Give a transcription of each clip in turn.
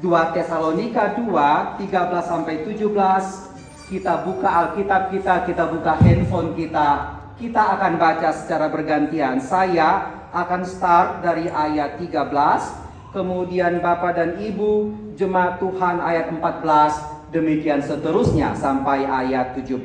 2 Tesalonika 2, 13-17. Kita buka Alkitab kita buka handphone kita akan baca secara bergantian. Saya akan start dari ayat 13, kemudian Bapak dan Ibu, Jemaat Tuhan ayat 14, demikian seterusnya sampai ayat 17.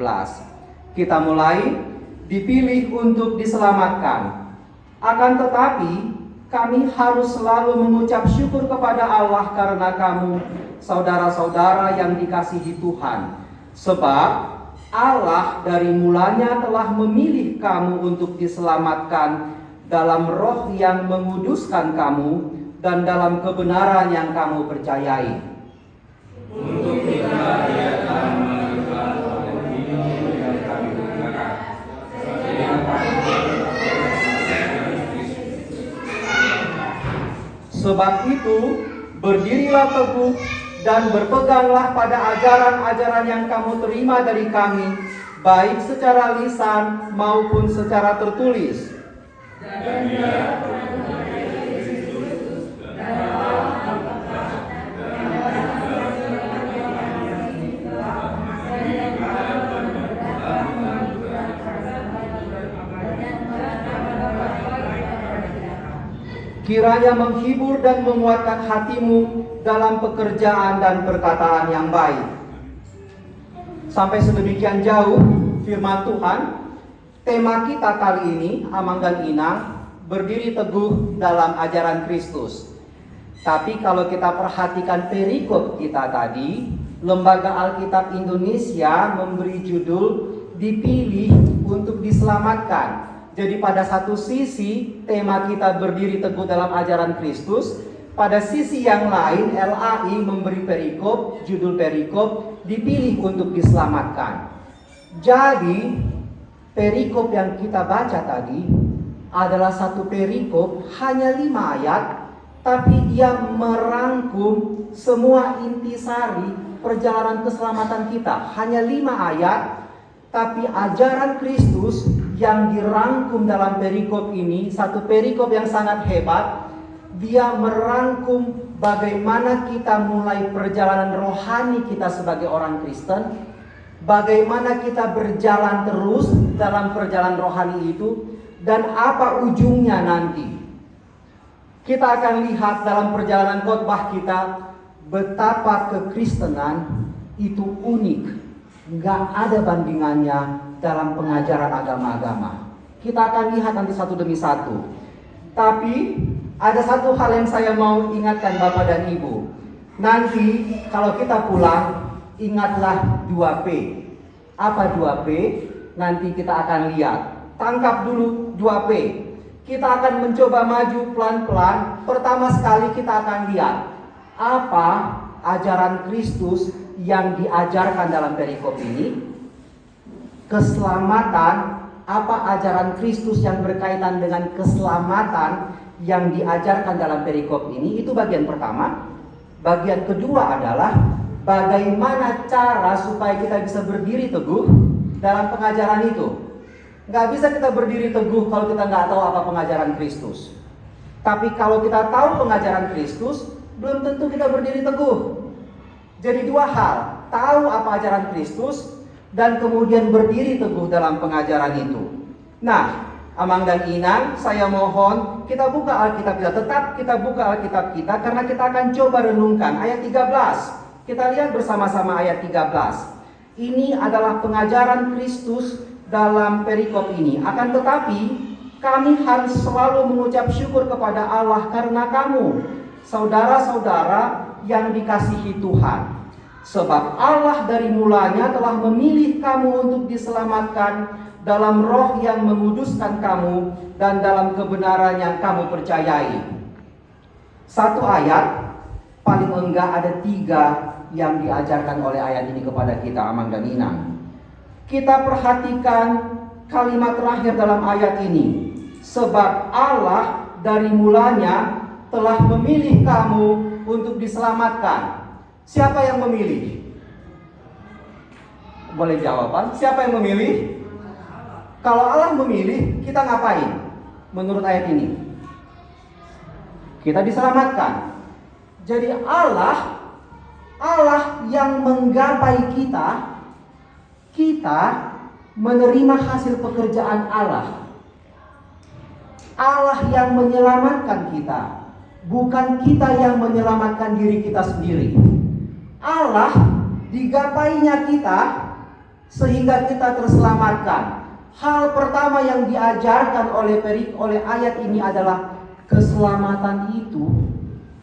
Kita mulai. Dipilih untuk diselamatkan. Akan tetapi, kami harus selalu mengucap syukur kepada Allah karena kamu, saudara-saudara yang dikasihi Tuhan. Sebab Allah dari mulanya telah memilih kamu untuk diselamatkan dalam roh yang menguduskan kamu dan dalam kebenaran yang kamu percayai. Untuk kita ia telah menentukan pemimpin yang kami gunakan. Sebab itu, berdirilah teguh dan berpeganglah pada ajaran-ajaran yang kamu terima dari kami, baik secara lisan maupun secara tertulis. Dan dia kiranya menghibur dan menguatkan hatimu dalam pekerjaan dan perkataan yang baik. Sampai sedemikian jauh firman Tuhan. Tema kita kali ini, Amang dan Inang, berdiri teguh dalam ajaran Kristus. Tapi kalau kita perhatikan perikop kita tadi, Lembaga Alkitab Indonesia memberi judul dipilih untuk diselamatkan. Jadi pada satu sisi tema kita berdiri teguh dalam ajaran Kristus, pada sisi yang lain LAI memberi perikop, judul perikop dipilih untuk diselamatkan. Jadi perikop yang kita baca tadi adalah satu perikop hanya 5 ayat, tapi dia merangkum semua intisari perjalanan keselamatan kita. Hanya 5 ayat, tapi ajaran Kristus yang dirangkum dalam perikop ini, satu perikop yang sangat hebat. Dia merangkum bagaimana kita mulai perjalanan rohani kita sebagai orang Kristen, bagaimana kita berjalan terus dalam perjalanan rohani itu, dan apa ujungnya nanti. Kita akan lihat dalam perjalanan khotbah kita betapa kekristenan itu unik. Nggak ada bandingannya dalam pengajaran agama-agama. Kita akan lihat nanti satu demi satu. Tapi ada satu hal yang saya mau ingatkan Bapak dan Ibu. Nanti kalau kita pulang, ingatlah 2P. Apa 2P? Nanti kita akan lihat. Tangkap dulu 2P. Kita akan mencoba maju pelan-pelan. Pertama sekali kita akan lihat apa ajaran Kristus yang diajarkan dalam perikop ini. Keselamatan, apa ajaran Kristus yang berkaitan dengan keselamatan yang diajarkan dalam perikop ini. Itu bagian pertama. Bagian kedua adalah bagaimana cara supaya kita bisa berdiri teguh dalam pengajaran itu. Nggak bisa kita berdiri teguh kalau kita nggak tahu apa pengajaran Kristus. Tapi kalau kita tahu pengajaran Kristus, belum tentu kita berdiri teguh. Jadi 2 hal, tahu apa ajaran Kristus dan kemudian berdiri teguh dalam pengajaran itu. Nah, Amang dan Inang, saya mohon kita buka Alkitab kita. Tetap kita buka Alkitab kita karena kita akan coba renungkan ayat 13. Kita lihat bersama-sama ayat 13. Ini adalah pengajaran Kristus dalam perikop ini. Akan tetapi kami harus selalu mengucap syukur kepada Allah karena kamu, saudara-saudara yang dikasihi Tuhan. Sebab Allah dari mulanya telah memilih kamu untuk diselamatkan dalam roh yang menguduskan kamu dan dalam kebenaran yang kamu percayai. Satu ayat, paling enggak ada 3 yang diajarkan oleh ayat ini kepada kita, Amang dan Inang. Kita perhatikan kalimat terakhir dalam ayat ini. Sebab Allah dari mulanya telah memilih kamu untuk diselamatkan. Siapa yang memilih? Boleh jawaban? Siapa yang memilih? Kalau Allah memilih, kita ngapain? Menurut ayat ini, kita diselamatkan. Jadi Allah Allah yang menggapai kita, kita menerima hasil pekerjaan Allah. Allah yang menyelamatkan kita, bukan kita yang menyelamatkan diri kita sendiri. Allah digapainya kita sehingga kita terselamatkan. Hal pertama yang diajarkan oleh ayat ini adalah keselamatan itu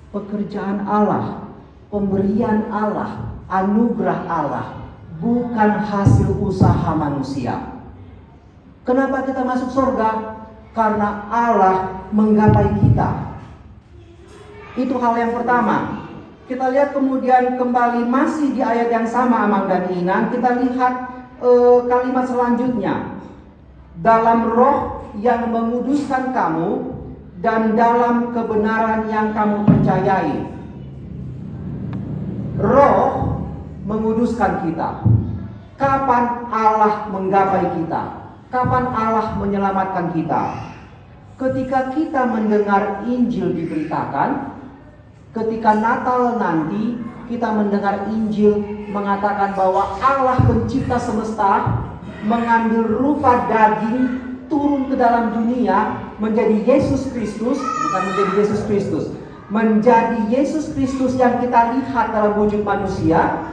pekerjaan Allah, pemberian Allah, anugerah Allah, bukan hasil usaha manusia. Kenapa kita masuk surga? Karena Allah menggapai kita. Itu hal yang pertama. Kita lihat kemudian kembali masih di ayat yang sama, Amang dan Inan. Kita lihat kalimat selanjutnya. Dalam roh yang menguduskan kamu dan dalam kebenaran yang kamu percayai. Roh menguduskan kita. Kapan Allah menggapai kita? Kapan Allah menyelamatkan kita? Ketika kita mendengar Injil diberitakan, ketika Natal nanti kita mendengar Injil mengatakan bahwa Allah pencipta semesta mengambil rupa daging, turun ke dalam dunia, menjadi Yesus Kristus, bukan menjadi Yesus Kristus, menjadi Yesus Kristus yang kita lihat dalam wujud manusia.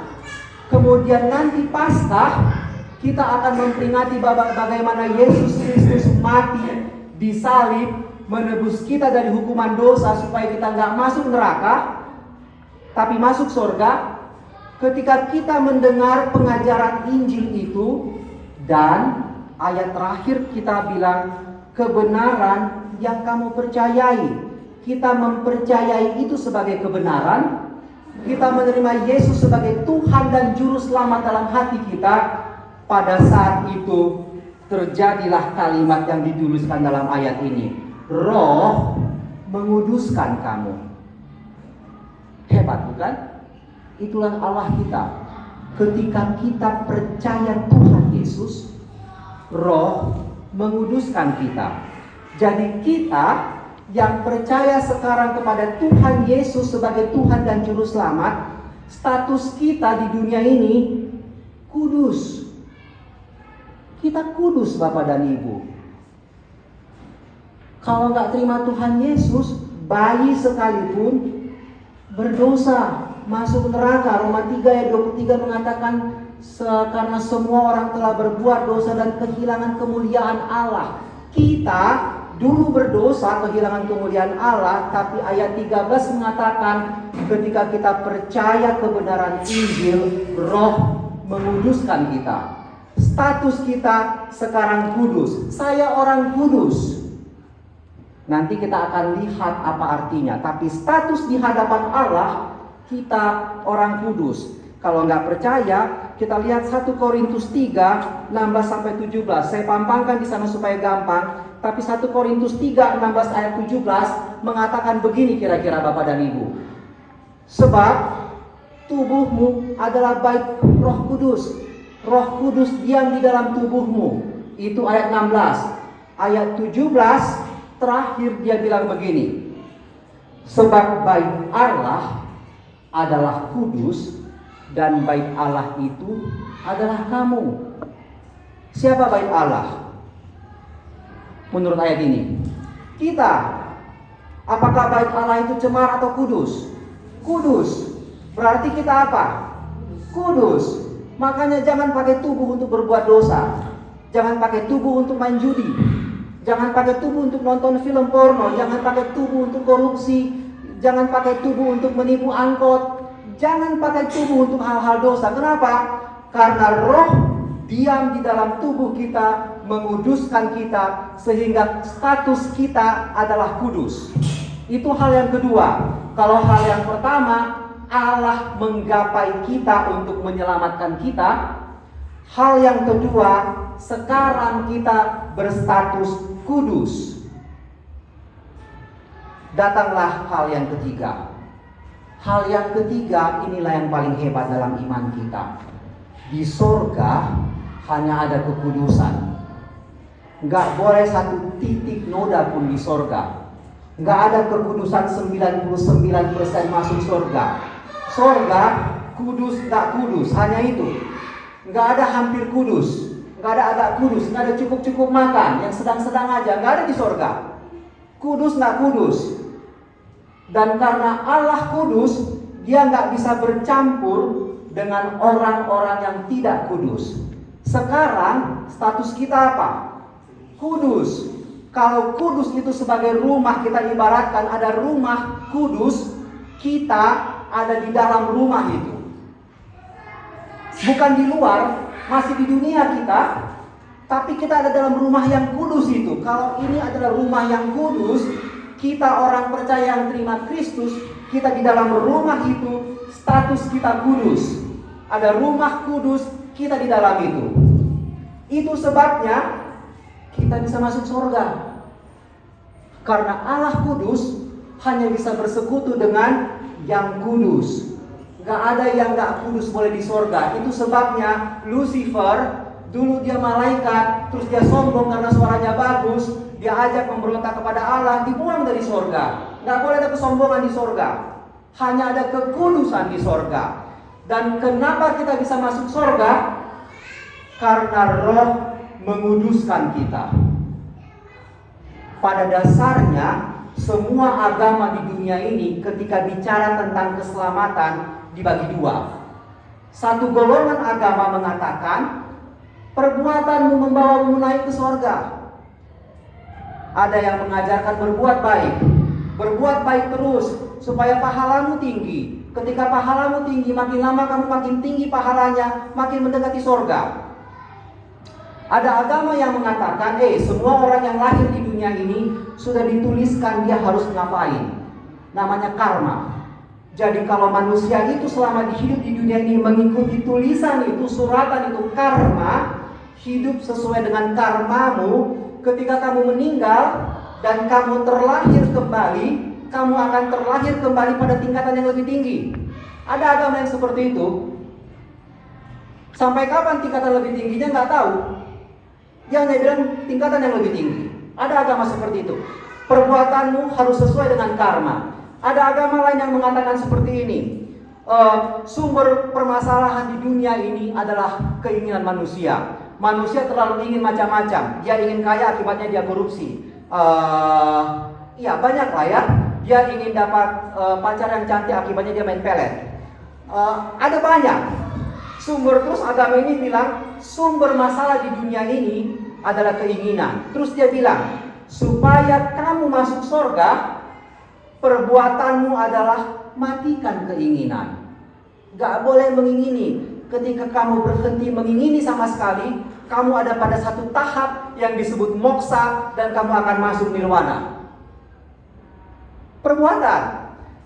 Kemudian nanti Paskah kita akan memperingati bagaimana Yesus Kristus mati di salib, menebus kita dari hukuman dosa supaya kita nggak masuk neraka, tapi masuk surga. Ketika kita mendengar pengajaran Injil itu, dan ayat terakhir kita bilang kebenaran yang kamu percayai, kita mempercayai itu sebagai kebenaran. Kita menerima Yesus sebagai Tuhan dan Juru Selamat dalam hati kita. Pada saat itu terjadilah kalimat yang dituliskan dalam ayat ini. Roh menguduskan kamu. Hebat bukan? Itulah Allah kita. Ketika kita percaya Tuhan Yesus, Roh menguduskan kita. Jadi kita yang percaya sekarang kepada Tuhan Yesus sebagai Tuhan dan Juru Selamat, status kita di dunia ini kudus. Kita kudus, Bapak dan Ibu. Kalau nggak terima Tuhan Yesus, bayi sekalipun berdosa, masuk neraka. Roma 3 ayat 23 mengatakan karena semua orang telah berbuat dosa dan kehilangan kemuliaan Allah. Kita dulu berdosa, kehilangan kemuliaan Allah, tapi ayat 13 mengatakan ketika kita percaya kebenaran Injil, Roh menguduskan kita. Status kita sekarang kudus. Saya orang kudus. Nanti kita akan lihat apa artinya. Tapi status di hadapan Allah, kita orang kudus. Kalau nggak percaya, kita lihat 1 Korintus 3, 16-17. Saya pampangkan di sana supaya gampang. Tapi 1 Korintus 3, 16 ayat 17 mengatakan begini kira-kira Bapak dan Ibu. Sebab tubuhmu adalah bait Roh Kudus. Roh Kudus diam di dalam tubuhmu. Itu ayat 16. Ayat 17 terakhir dia bilang begini. Sebab bait Allah adalah kudus dan bait Allah itu adalah kamu. Siapa bait Allah? Menurut ayat ini, kita. Apakah bait Allah itu cemar atau kudus? Kudus. Berarti kita apa? Kudus. Makanya jangan pakai tubuh untuk berbuat dosa. Jangan pakai tubuh untuk main judi. Jangan pakai tubuh untuk nonton film porno. Jangan pakai tubuh untuk korupsi. Jangan pakai tubuh untuk menipu angkot. Jangan pakai tubuh untuk hal-hal dosa. Kenapa? Karena Roh diam di dalam tubuh kita, menguduskan kita, sehingga status kita adalah kudus. Itu hal yang kedua. Kalau hal yang pertama, Allah menggapai kita untuk menyelamatkan kita. Hal yang kedua, sekarang kita berstatus kudus. Datanglah hal yang ketiga. Hal yang ketiga inilah yang paling hebat dalam iman kita. Di sorga hanya ada kekudusan. Nggak boleh satu titik noda pun di sorga. Nggak ada kekudusan 99% masuk sorga. Sorga kudus, nggak kudus, hanya itu. Nggak ada hampir kudus, nggak ada agak kudus, nggak ada cukup-cukup makan, yang sedang-sedang aja, nggak ada di sorga. Kudus nggak kudus. Dan karena Allah kudus, dia nggak bisa bercampur dengan orang-orang yang tidak kudus. Sekarang status kita apa? Kudus. Kalau kudus itu sebagai rumah, kita ibaratkan ada rumah kudus, kita ada di dalam rumah itu. Bukan di luar, masih di dunia kita, tapi kita ada dalam rumah yang kudus itu. Kalau ini adalah rumah yang kudus, kita orang percaya yang terima Kristus, kita di dalam rumah itu, status kita kudus. Ada rumah kudus, kita di dalam itu. Itu sebabnya kita bisa masuk surga. Karena Allah kudus hanya bisa bersekutu dengan yang kudus. Gak ada yang gak kudus boleh di surga. Itu sebabnya Lucifer, dulu dia malaikat, terus dia sombong karena suaranya bagus, dia ajak memberontak kepada Allah, dibuang dari surga. Gak boleh ada kesombongan di surga, hanya ada kekudusan di surga. Dan kenapa kita bisa masuk surga? Karena Roh menguduskan kita. Pada dasarnya semua agama di dunia ini ketika bicara tentang keselamatan dibagi dua. Satu golongan agama mengatakan perbuatanmu membawamu naik ke surga. Ada yang mengajarkan berbuat baik terus supaya pahalamu tinggi. Ketika pahalamu tinggi, makin lama kamu makin tinggi pahalanya, makin mendekati surga. Ada agama yang mengatakan, semua orang yang lahir di dunia ini sudah dituliskan dia harus ngapain. Namanya karma. Jadi kalau manusia itu selama hidup di dunia ini mengikuti tulisan itu, suratan itu karma, hidup sesuai dengan karmamu, ketika kamu meninggal dan kamu terlahir kembali, kamu akan terlahir kembali pada tingkatan yang lebih tinggi. Ada agama yang seperti itu. Sampai kapan tingkatan lebih tingginya nggak tahu. Yang dia bilang tingkatan yang lebih tinggi. Ada agama seperti itu. Perbuatanmu harus sesuai dengan karma. Ada agama lain yang mengatakan seperti ini. Sumber permasalahan di dunia ini adalah keinginan manusia. Manusia terlalu ingin macam-macam. Dia ingin kaya, akibatnya dia korupsi. Banyak lah ya. Dia ingin dapat pacar yang cantik, akibatnya dia main pelet. Ada banyak. Terus agama ini bilang sumber masalah di dunia ini adalah keinginan. Terus dia bilang supaya kamu masuk surga, perbuatanmu adalah matikan keinginan. Gak boleh mengingini. Ketika kamu berhenti mengingini sama sekali, kamu ada pada satu tahap yang disebut moksa dan kamu akan masuk nirwana. Perbuatan.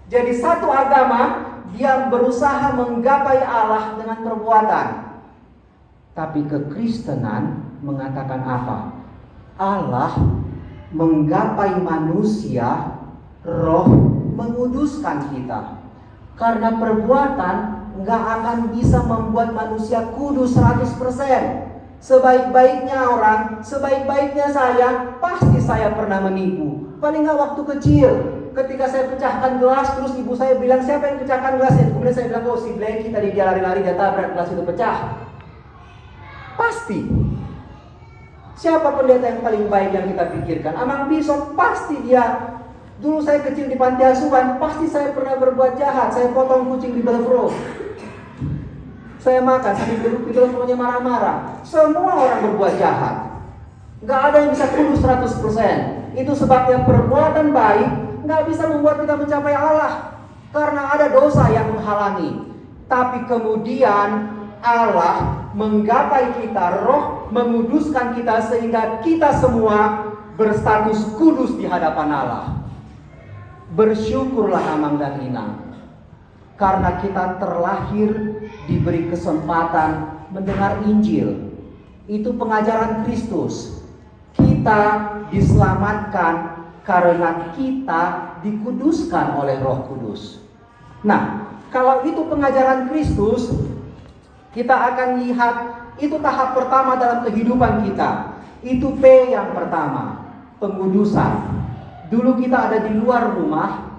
Jadi satu agama dia berusaha menggapai Allah dengan perbuatan. Tapi kekristenan mengatakan apa? Allah menggapai manusia, Roh menguduskan kita. Karena perbuatan nggak akan bisa membuat manusia kudus 100%. Sebaik-baiknya orang, sebaik-baiknya saya, pasti saya pernah menipu. Paling nggak waktu kecil, ketika saya pecahkan gelas, terus ibu saya bilang, siapa yang pecahkan gelasnya? Kemudian saya bilang, si Blackie tadi dia lari-lari, dia tabrak, gelas itu pecah. Pasti. Siapa pendeta yang paling baik yang kita pikirkan? Amang Bishop, pasti dia. Dulu saya kecil di panti asuhan, pasti saya pernah berbuat jahat. Saya potong kucing di Belfro. Saya makan, sambil duduk di Belfro-nya marah-marah. Semua orang berbuat jahat. Gak ada yang bisa kudus 100%. Itu sebabnya perbuatan baik gak bisa membuat kita mencapai Allah. Karena ada dosa yang menghalangi. Tapi kemudian Allah menggapai kita, Roh menguduskan kita sehingga kita semua berstatus kudus di hadapan Allah. Bersyukurlah Amang dan Inang, karena kita terlahir diberi kesempatan mendengar Injil. Itu pengajaran Kristus. Kita diselamatkan karena kita dikuduskan oleh Roh Kudus. Nah, kalau itu pengajaran Kristus, kita akan lihat itu tahap pertama dalam kehidupan kita. Itu P yang pertama, pengudusan. Dulu kita ada di luar rumah,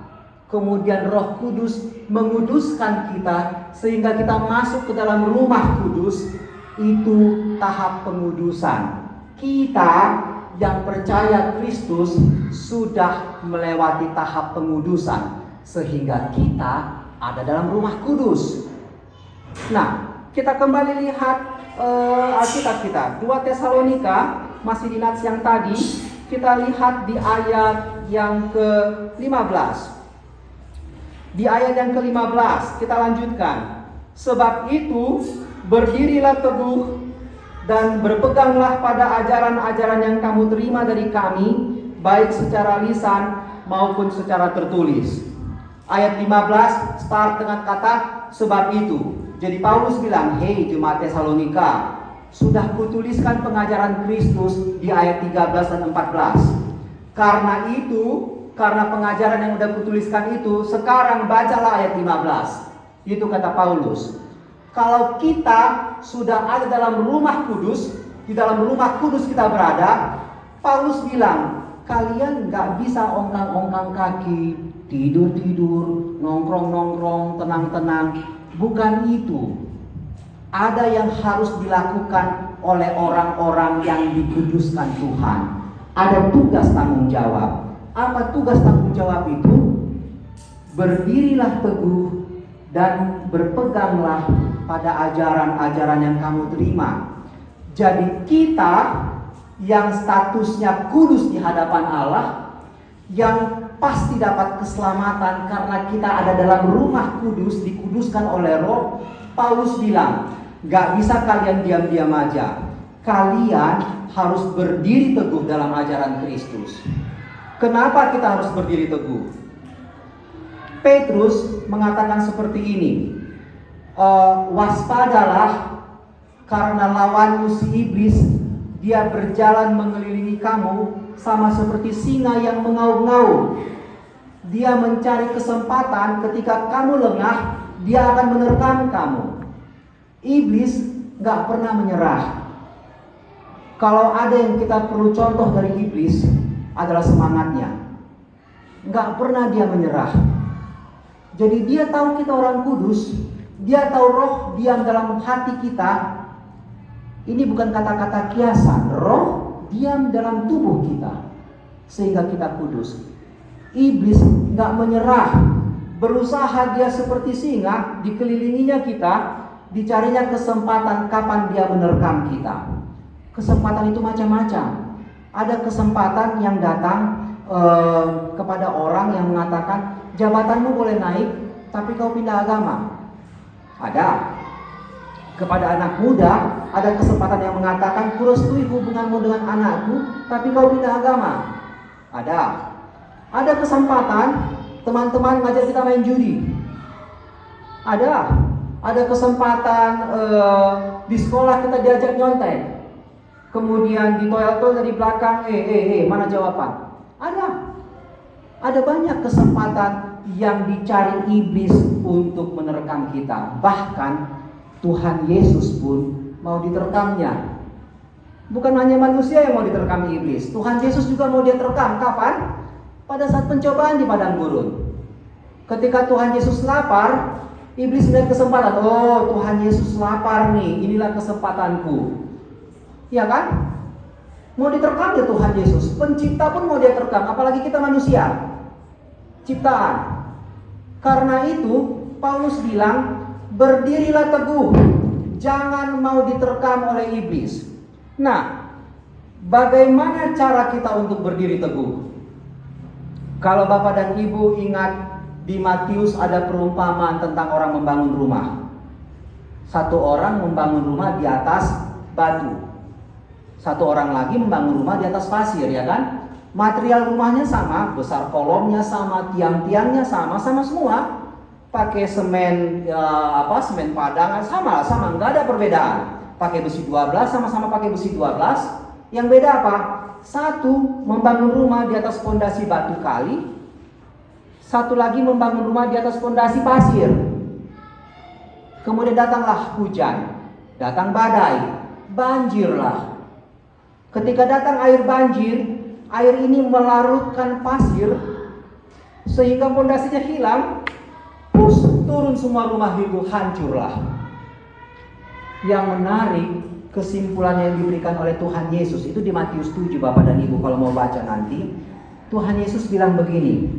kemudian Roh Kudus menguduskan kita sehingga kita masuk ke dalam rumah kudus, itu tahap pengudusan. Kita yang percaya Kristus sudah melewati tahap pengudusan sehingga kita ada dalam rumah kudus. Nah, kita kembali lihat Alkitab kita, 2 Tesalonika, masih di nats yang tadi, kita lihat di ayat yang ke-15. Di ayat yang ke-15 kita lanjutkan. Sebab itu berdirilah teguh dan berpeganglah pada ajaran-ajaran yang kamu terima dari kami, baik secara lisan maupun secara tertulis. Ayat 15 start dengan kata sebab itu. Jadi Paulus bilang, hei jemaat Tesalonika, sudah kutuliskan pengajaran Kristus di ayat 13 dan 14. Karena itu, karena pengajaran yang sudah kutuliskan itu, sekarang bacalah ayat 15. Itu kata Paulus. Kalau kita sudah ada dalam rumah kudus, di dalam rumah kudus kita berada, Paulus bilang, kalian gak bisa ongkang-ongkang kaki, tidur-tidur, nongkrong-nongkrong, tenang-tenang. Bukan itu. Ada yang harus dilakukan oleh orang-orang yang dikuduskan Tuhan. Ada tugas tanggung jawab. Apa tugas tanggung jawab itu? Berdirilah teguh dan berpeganglah pada ajaran-ajaran yang kamu terima. Jadi kita yang statusnya kudus di hadapan Allah, yang pasti dapat keselamatan karena kita ada dalam rumah kudus, dikuduskan oleh Roh. Paulus bilang, gak bisa kalian diam-diam aja. Kalian harus berdiri teguh dalam ajaran Kristus. Kenapa kita harus berdiri teguh? Petrus mengatakan seperti ini, waspadalah karena lawanmu si iblis, dia berjalan mengelilingi kamu sama seperti singa yang mengaum-ngaum. Dia mencari kesempatan, ketika kamu lengah, dia akan menerkam kamu. Iblis gak pernah menyerah. Kalau ada yang kita perlu contoh dari iblis, adalah semangatnya. Gak pernah dia menyerah. Jadi dia tahu kita orang kudus, dia tahu Roh diam dalam hati kita. Ini bukan kata-kata kiasan. Roh diam dalam tubuh kita sehingga kita kudus. Iblis gak menyerah, berusaha dia seperti singa, dikelilinginya kita, dicarinya kesempatan kapan dia menerkam kita. Kesempatan itu macam-macam. Ada kesempatan yang datang kepada orang yang mengatakan, jabatanmu boleh naik, tapi kau pindah agama. Ada. Kepada anak muda, ada kesempatan yang mengatakan, kurestui hubunganmu dengan anakku, tapi kau pindah agama. Ada. Ada kesempatan teman-teman ngajak kita main judi. Ada. Ada kesempatan di sekolah kita diajak nyontek. Kemudian di toilet dari belakang, mana jawaban? Ada. Ada banyak kesempatan yang dicari iblis untuk menerkam kita. Bahkan Tuhan Yesus pun mau diterkamnya. Bukan hanya manusia yang mau diterkam iblis, Tuhan Yesus juga mau dia terkam. Kapan? Pada saat pencobaan di padang gurun. Ketika Tuhan Yesus lapar, iblis melihat kesempatan. Oh, Tuhan Yesus lapar nih, inilah kesempatanku. Ya kan? Mau diterkam ya Tuhan Yesus. Pencipta pun mau dia terkam, apalagi kita manusia, ciptaan. Karena itu Paulus bilang, berdirilah teguh, jangan mau diterkam oleh iblis. Nah, bagaimana cara kita untuk berdiri teguh? Kalau Bapak dan Ibu ingat, di Matius ada perumpamaan tentang orang membangun rumah. Satu orang membangun rumah di atas batu, satu orang lagi membangun rumah di atas pasir, ya kan? Material rumahnya sama, besar kolomnya sama, tiang-tiangnya sama semua. Pakai semen semen padangan sama, nggak ada perbedaan. Pakai besi 12 sama-sama pakai besi 12. Yang beda apa? Satu membangun rumah di atas fondasi batu kali, satu lagi membangun rumah di atas fondasi pasir. Kemudian datanglah hujan, datang badai, banjirlah. Ketika datang air banjir, air ini melarutkan pasir, sehingga pondasinya hilang, turun semua rumah itu, hancurlah. Yang menarik, kesimpulan yang diberikan oleh Tuhan Yesus itu di Matius 7, Bapak dan Ibu kalau mau baca nanti. Tuhan Yesus bilang begini,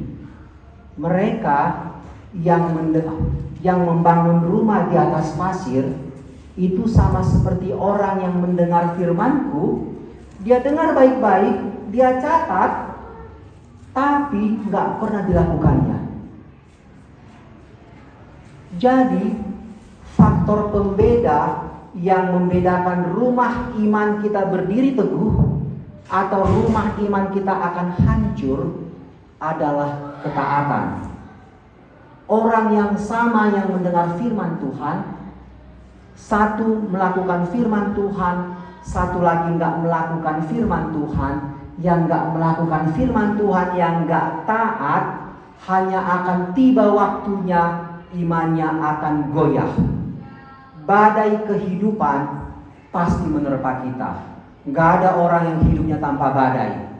mereka yang membangun rumah di atas pasir itu sama seperti orang yang mendengar firman-Ku. Dia dengar baik-baik, dia catat, tapi nggak pernah dilakukannya. Jadi faktor pembeda yang membedakan rumah iman kita berdiri teguh atau rumah iman kita akan hancur adalah ketaatan. Orang yang sama yang mendengar firman Tuhan, satu melakukan firman Tuhan, satu lagi nggak melakukan firman Tuhan. Yang nggak melakukan firman Tuhan, yang nggak taat, hanya akan tiba waktunya imannya akan goyah. Badai kehidupan pasti menerpa kita. Nggak ada orang yang hidupnya tanpa badai.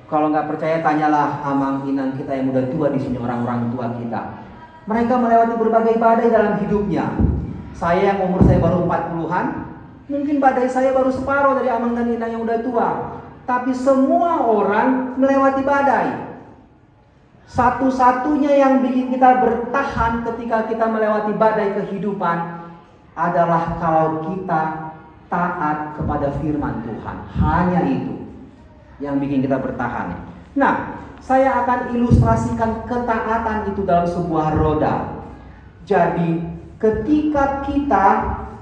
Kalau nggak percaya, tanyalah amang inang kita yang udah tua di sini, orang-orang tua kita. Mereka melewati berbagai badai dalam hidupnya. Saya yang umur saya baru 40-an, mungkin badai saya baru separuh dari amang dan inang yang udah tua. Tapi semua orang melewati badai. Satu-satunya yang bikin kita bertahan ketika kita melewati badai kehidupan adalah kalau kita taat kepada firman Tuhan. Hanya itu yang bikin kita bertahan. Nah, saya akan ilustrasikan ketaatan itu dalam sebuah roda. Jadi, ketika kita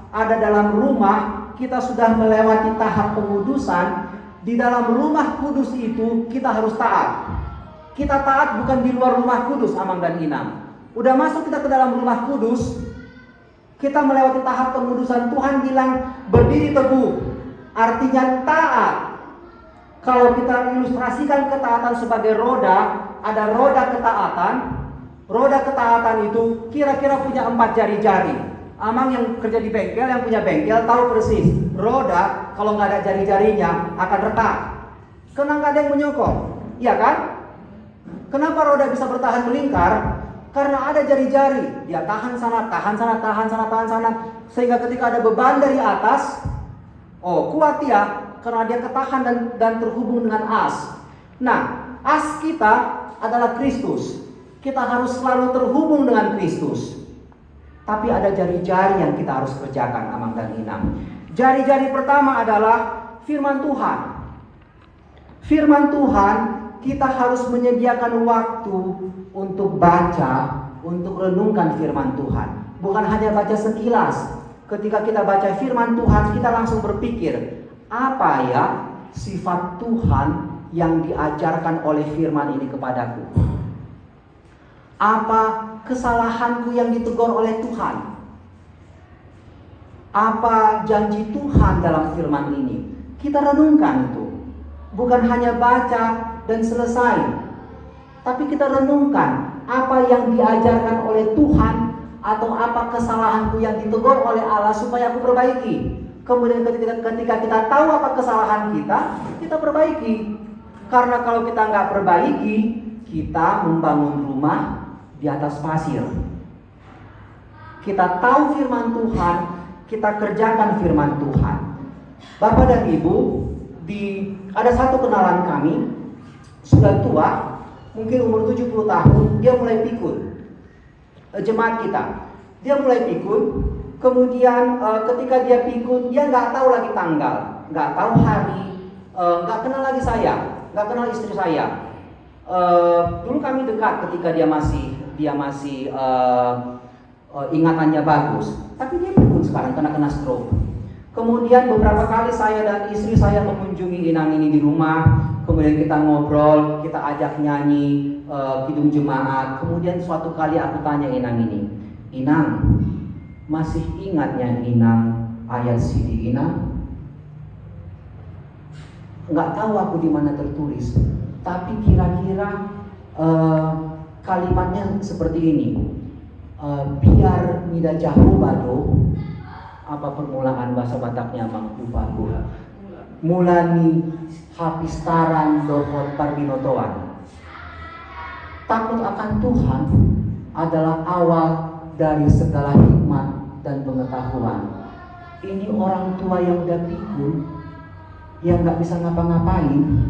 ada dalam rumah, kita sudah melewati tahap pengudusan. Di dalam rumah kudus itu kita harus taat. Kita taat bukan di luar rumah kudus, amang dan inang. Udah masuk kita ke dalam rumah kudus, kita melewati tahap pengudusan. Tuhan bilang berdiri teguh, artinya taat. Kalau kita ilustrasikan ketaatan sebagai roda, ada roda ketaatan. Roda ketaatan itu kira-kira punya 4 jari-jari. Amang yang kerja di bengkel, yang punya bengkel tahu persis. Roda kalau nggak ada jari-jarinya akan retak. Karena nggak ada yang menyokong, iya kan? Kenapa roda bisa bertahan melingkar? Karena ada jari-jari. Dia tahan sana, tahan sana, tahan sana, tahan sana. Sehingga ketika ada beban dari atas, kuat ya, karena dia ketahan dan terhubung dengan as. Nah, as kita adalah Kristus. Kita harus selalu terhubung dengan Kristus. Tapi ada jari-jari yang kita harus kerjakan, amang dan inang. Jari-jari pertama adalah firman Tuhan. Firman Tuhan, kita harus menyediakan waktu untuk baca, untuk renungkan firman Tuhan. Bukan hanya baca sekilas. Ketika kita baca firman Tuhan, kita langsung berpikir, apa ya sifat Tuhan yang diajarkan oleh firman ini kepadaku? Apa kesalahanku yang ditegur oleh Tuhan? Apa janji Tuhan dalam firman ini? Kita renungkan itu. Bukan hanya baca dan selesai, tapi kita renungkan apa yang diajarkan oleh Tuhan atau apa kesalahanku yang ditegur oleh Allah supaya aku perbaiki. Kemudian ketika kita tahu apa kesalahan kita perbaiki. Karena kalau kita nggak perbaiki, kita membangun rumah di atas pasir. Kita tahu firman Tuhan, kita kerjakan firman Tuhan. Bapak dan Ibu, ada satu kenalan kami, sudah tua, mungkin umur 70 tahun, dia mulai pikun. Jemaat kita, dia mulai pikun. Kemudian ketika dia pikun, dia nggak tahu lagi tanggal, nggak tahu hari, nggak kenal lagi saya, nggak kenal istri saya. Dulu kami dekat ketika dia masih ingatannya bagus, tapi dia pikun sekarang karena kena stroke. Kemudian beberapa kali saya dan istri saya mengunjungi inang ini di rumah. Kemudian kita ngobrol, kita ajak nyanyi kidung jemaat. Kemudian suatu kali aku tanya inang ini, Inang, masih ingatnya inang ayat CD inang? Nggak tahu aku di mana tertulis, tapi kira-kira kalimatnya seperti ini. Biar mida jauh bado. Apa permulaan bahasa Bataknya Bang? Lupa aku. Mulani hapistaran dohon parbinotoan. Takut akan Tuhan adalah awal dari segala hikmat dan pengetahuan. Ini orang tua yang udah pikun, yang gak bisa ngapa-ngapain,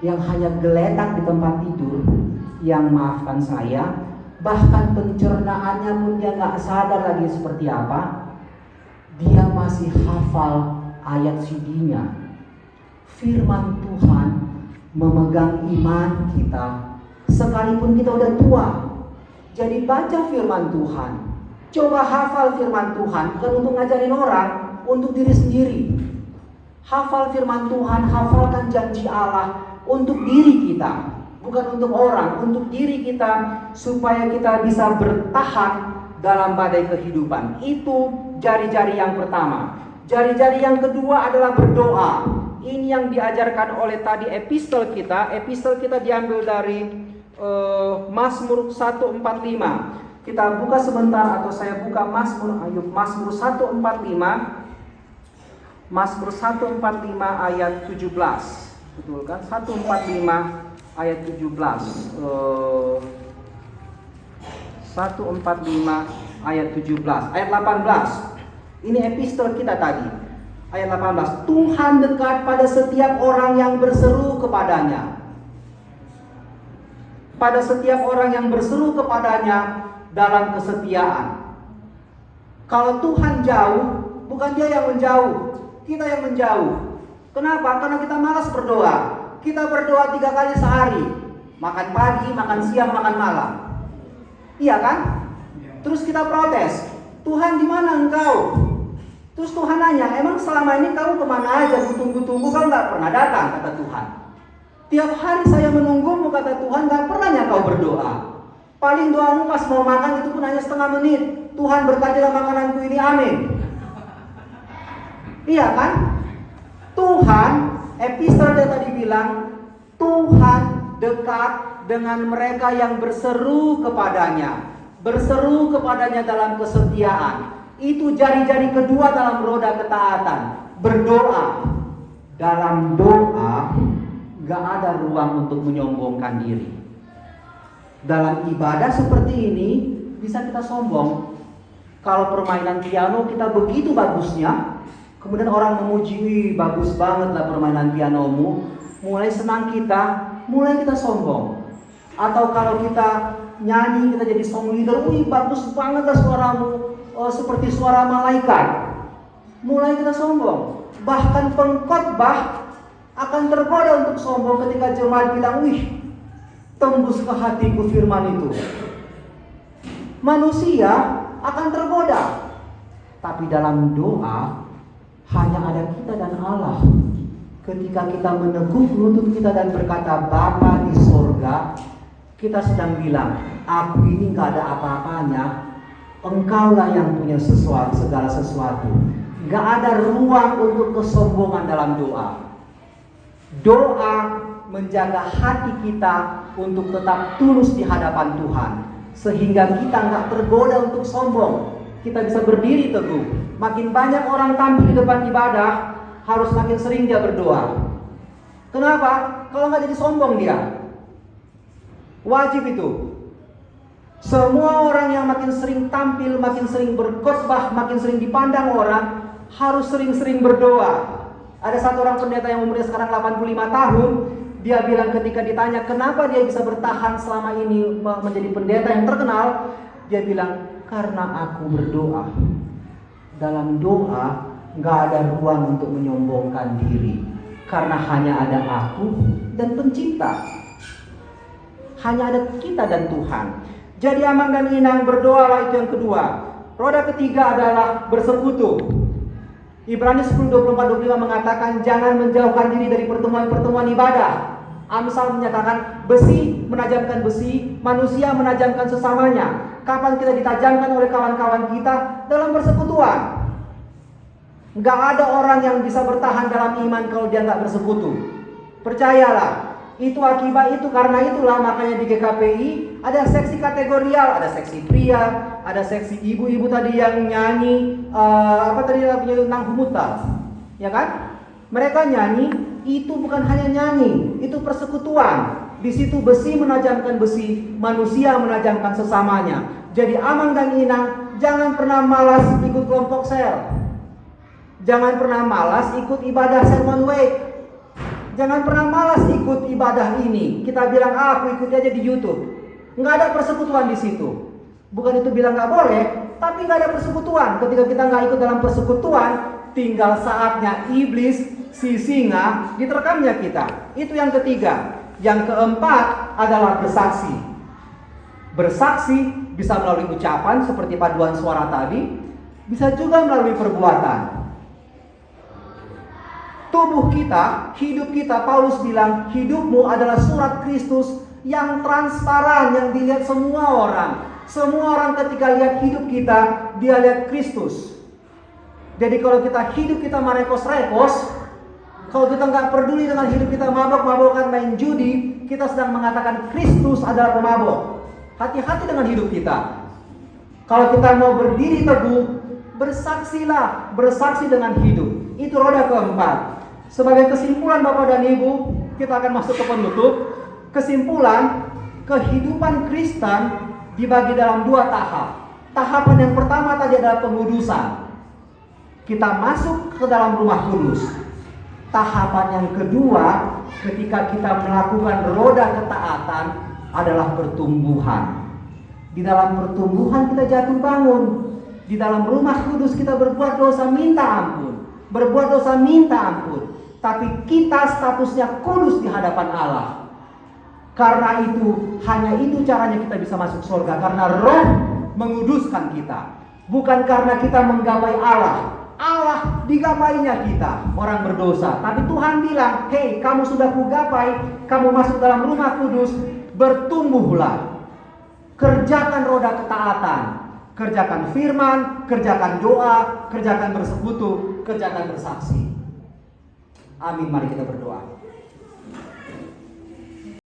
yang hanya geletak di tempat tidur, yang maafkan saya, bahkan pencernaannya pun dia gak sadar lagi seperti apa. Dia masih hafal ayat CD-nya. Firman Tuhan memegang iman kita sekalipun kita udah tua. Jadi baca firman Tuhan, coba hafal firman Tuhan, bukan untuk ngajarin orang, untuk diri sendiri. Hafal firman Tuhan, hafalkan janji Allah untuk diri kita, bukan untuk orang, untuk diri kita, supaya kita bisa bertahan dalam badai kehidupan. Itu jari-jari yang pertama. Jari-jari yang kedua adalah berdoa. Ini yang diajarkan oleh tadi epistel kita. Epistel kita diambil dari Mazmur 145. Kita buka sebentar, atau saya buka Mazmur 145. Mazmur 145 ayat 17. Betul kan? 145 ayat 17. 145 ayat 17. Ayat 18. Ini epistel kita tadi. Ayat 18. Tuhan dekat pada setiap orang yang berseru kepadanya. Pada setiap orang yang berseru kepadanya dalam kesetiaan. Kalau Tuhan jauh, bukan Dia yang menjauh, kita yang menjauh. Kenapa? Karena kita malas berdoa. Kita berdoa 3 kali sehari. Makan pagi, makan siang, makan malam. Iya kan? Terus kita protes, Tuhan di mana engkau? Terus Tuhan nanya, emang selama ini kamu kemana aja? Tunggu-tunggu kau gak pernah datang, kata Tuhan. Tiap hari saya menunggumu, kata Tuhan, gak pernahnya kau berdoa. Paling doamu pas mau makan itu pun hanya setengah menit. Tuhan berkatilah makananku ini, amin. Iya kan? Tuhan, epistel dia tadi bilang, Tuhan dekat dengan mereka yang berseru kepadanya. Berseru kepadanya dalam kesetiaan. Itu jari-jari kedua dalam roda ketaatan. Berdoa. Dalam doa gak ada ruang untuk menyombongkan diri. Dalam ibadah seperti ini bisa kita sombong. Kalau permainan piano kita begitu bagusnya, kemudian orang memuji, wih bagus banget lah permainan pianomu, mulai senang kita, mulai kita sombong. Atau kalau kita nyanyi, kita jadi song leader, wih bagus banget lah suaramu, seperti suara malaikat, mulai kita sombong. Bahkan pengkhotbah akan tergoda untuk sombong ketika jemaat bilang, wih tembus ke hatiku firman itu. Manusia akan tergoda. Tapi dalam doa hanya ada kita dan Allah. Ketika kita meneguk lutut kita dan berkata Bapa di sorga, kita sedang bilang, aku ini gak ada apa-apanya, Engkaulah yang punya segala sesuatu. Gak ada ruang untuk kesombongan dalam doa. Doa menjaga hati kita untuk tetap tulus di hadapan Tuhan, sehingga kita gak tergoda untuk sombong. Kita bisa berdiri teguh. Makin banyak orang tampil di depan ibadah, harus makin sering dia berdoa. Kenapa? Kalau gak jadi sombong dia. Wajib itu. Semua orang yang makin sering tampil, makin sering berkhotbah, makin sering dipandang orang, harus sering-sering berdoa. Ada satu orang pendeta yang umurnya sekarang 85 tahun, dia bilang ketika ditanya kenapa dia bisa bertahan selama ini menjadi pendeta yang terkenal, dia bilang, karena aku berdoa. Dalam doa gak ada ruang untuk menyombongkan diri, karena hanya ada aku dan pencipta. Hanya ada kita dan Tuhan. Jadi Amang dan Inang berdoalah, itu yang kedua. Roda ketiga adalah bersekutu. Ibrani 10:24-25 mengatakan jangan menjauhkan diri dari pertemuan-pertemuan ibadah. Amsal menyatakan besi menajamkan besi, manusia menajamkan sesamanya. Kapan kita ditajamkan oleh kawan-kawan kita? Dalam persekutuan. Gak ada orang yang bisa bertahan dalam iman kalau dia gak bersekutu. Percayalah. Itu akibat itu, karena itulah makanya di GKPI ada seksi kategorial, ada seksi pria, ada seksi ibu-ibu tadi yang nyanyi tentang humutal, ya kan? Mereka nyanyi itu bukan hanya nyanyi, itu persekutuan. Di situ besi menajamkan besi, manusia menajamkan sesamanya. Jadi Amang dan Inang, jangan pernah malas ikut kelompok sel. Jangan pernah malas ikut ibadah sermon wake. Jangan pernah malas ikut ibadah ini. Kita bilang, aku ikut aja di YouTube. Nggak ada persekutuan di situ. Bukan itu bilang nggak boleh, tapi nggak ada persekutuan. Ketika kita nggak ikut dalam persekutuan, tinggal saatnya iblis, si singa, diterkamnya kita. Itu yang ketiga. Yang keempat adalah bersaksi. Bersaksi bisa melalui ucapan seperti paduan suara tadi, bisa juga melalui perbuatan. Tubuh kita, hidup kita, Paulus bilang, hidupmu adalah surat Kristus yang transparan, yang dilihat semua orang. Semua orang ketika lihat hidup kita, dia lihat Kristus. Jadi kalau kita hidup kita merekos-rekos, kalau kita nggak peduli dengan hidup kita mabok-mabokan main judi, kita sedang mengatakan Kristus adalah pemabok. Hati-hati dengan hidup kita. Kalau kita mau berdiri teguh, bersaksilah, bersaksi dengan hidup. Itu roda keempat. Sebagai kesimpulan Bapak dan Ibu, kita akan masuk ke penutup. Kesimpulan, kehidupan Kristen dibagi dalam dua tahap. Tahapan yang pertama tadi adalah pengudusan. Kita masuk ke dalam rumah kudus. Tahapan yang kedua, ketika kita melakukan roda ketaatan, adalah pertumbuhan. Di dalam pertumbuhan kita jatuh bangun. Di dalam rumah kudus kita berbuat dosa minta ampun. Berbuat dosa minta ampun. Tapi kita statusnya kudus di hadapan Allah. Karena itu, hanya itu caranya kita bisa masuk surga. Karena Roh menguduskan kita. Bukan karena kita menggapai Allah. Allah digapainya kita, orang berdosa. Tapi Tuhan bilang, hei, kamu sudah kugapai, kamu masuk dalam rumah kudus, bertumbuhlah. Kerjakan roda ketaatan. Kerjakan firman, kerjakan doa, kerjakan bersekutu, kerjakan bersaksi. Amin, mari kita berdoa.